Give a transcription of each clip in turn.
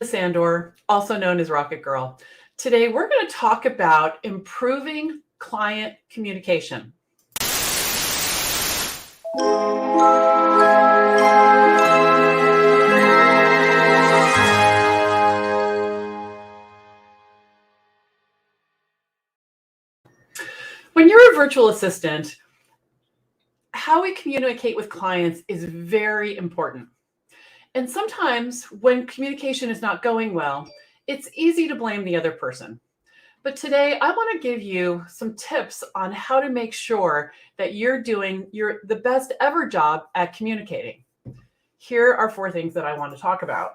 Sandor, also known as Rocket Girl. Today, we're going to talk about improving client communication. When you're a virtual assistant, how we communicate with clients is very important. And sometimes when communication is not going well, it's easy to blame the other person. But today, I want to give you some tips on how to make sure that you're doing the best ever job at communicating. Here are 4 things that I want to talk about.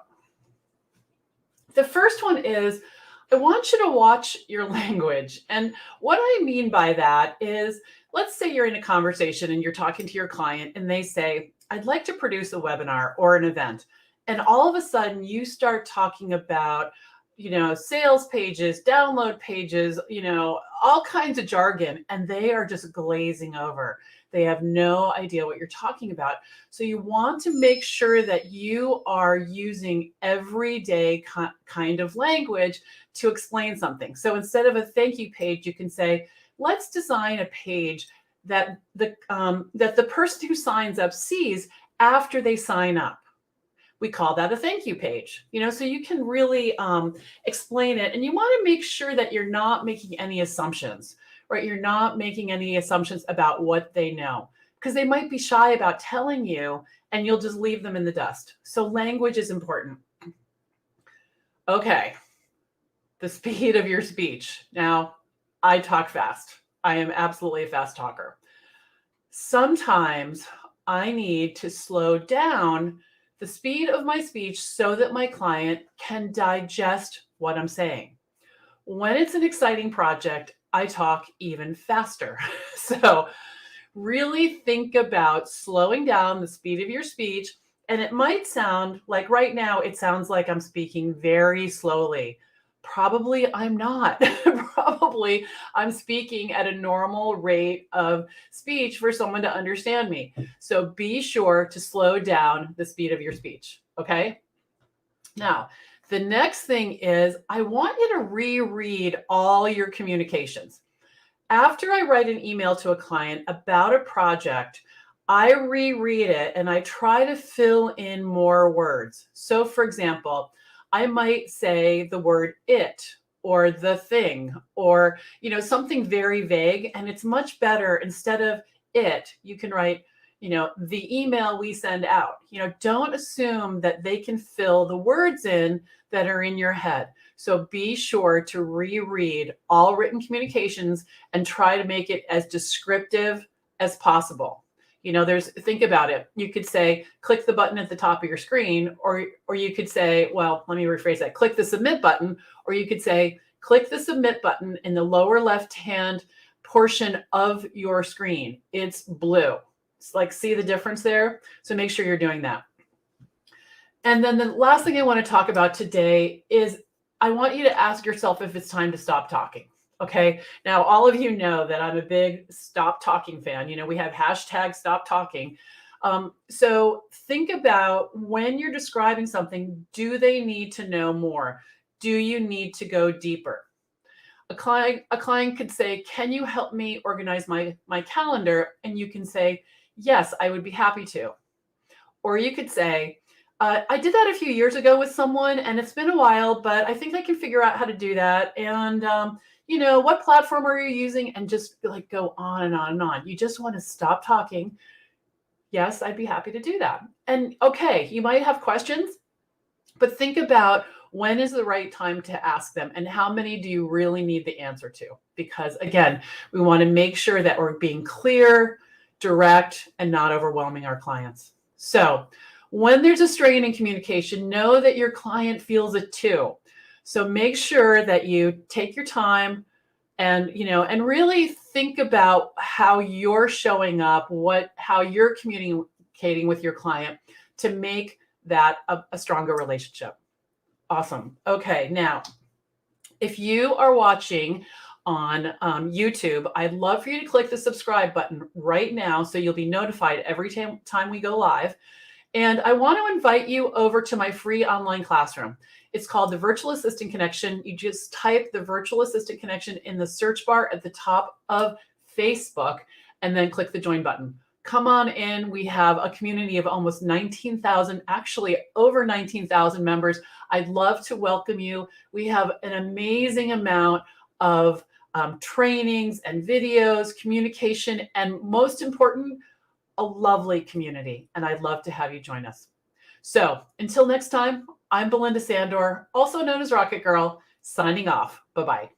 The first one is I want you to watch your language. And what I mean by that is, let's say you're in a conversation and you're talking to your client and they say, I'd like to produce a webinar or an event. And all of a sudden you start talking about, sales pages, download pages, all kinds of jargon, and they are just glazing over. They have no idea what you're talking about. So you want to make sure that you are using everyday kind of language to explain something. So instead of a thank you page, you can say, let's design a page that the person who signs up sees after they sign up. We call that a thank you page, so you can really explain it. And you want to make sure that you're not making any assumptions, right? You're not making any assumptions about what they know, because they might be shy about telling you and you'll just leave them in the dust. So language is important. Okay. The speed of your speech. Now, I talk fast. I am absolutely a fast talker. Sometimes I need to slow down the speed of my speech so that my client can digest what I'm saying. When it's an exciting project, I talk even faster. So really think about slowing down the speed of your speech. And it might sound like right now, it sounds like I'm speaking very slowly. Probably I'm not. Probably I'm speaking at a normal rate of speech for someone to understand me. So be sure to slow down the speed of your speech. Okay. Now, the next thing is I want you to reread all your communications. After I write an email to a client about a project, I reread it and I try to fill in more words. So for example, I might say the word it or the thing or, something very vague. And it's much better, instead of it, you can write, the email we send out. Don't assume that they can fill the words in that are in your head. So be sure to reread all written communications and try to make it as descriptive as possible. Think about it. You could say, click the button at the top of your screen, or you could say, well, let me rephrase that. Click the submit button, or you could say, click the submit button in the lower left-hand portion of your screen. It's blue. It's like, see the difference there? So make sure you're doing that. And then the last thing I want to talk about today is I want you to ask yourself if it's time to stop talking. Okay. Now, all of you know that I'm a big stop talking fan. We have hashtag stop talking. So think about when you're describing something, do they need to know more? Do you need to go deeper? A client could say, can you help me organize my calendar? And you can say, yes, I would be happy to. Or you could say, I did that a few years ago with someone and it's been a while, but I think I can figure out how to do that. And, what platform are you using? And just go on and on and on. You just want to stop talking. Yes, I'd be happy to do that. And okay, you might have questions, but think about when is the right time to ask them and how many do you really need the answer to? Because again, we want to make sure that we're being clear, direct, and not overwhelming our clients. So when there's a strain in communication, know that your client feels it too. So make sure that you take your time and really think about how you're showing up, how you're communicating with your client to make that a stronger relationship. Awesome. Okay. Now, if you are watching on YouTube, I'd love for you to click the subscribe button right now so you'll be notified every time we go live. And I want to invite you over to my free online classroom. It's called the Virtual Assistant Connection. You just type the Virtual Assistant Connection in the search bar at the top of Facebook and then click the join button. Come on in. We have a community of almost 19,000, actually over 19,000 members. I'd love to welcome you. We have an amazing amount of trainings and videos, communication, and most important, a lovely community. And I'd love to have you join us. So until next time, I'm Belinda Sandor, also known as Rocket Girl, signing off. Bye-bye.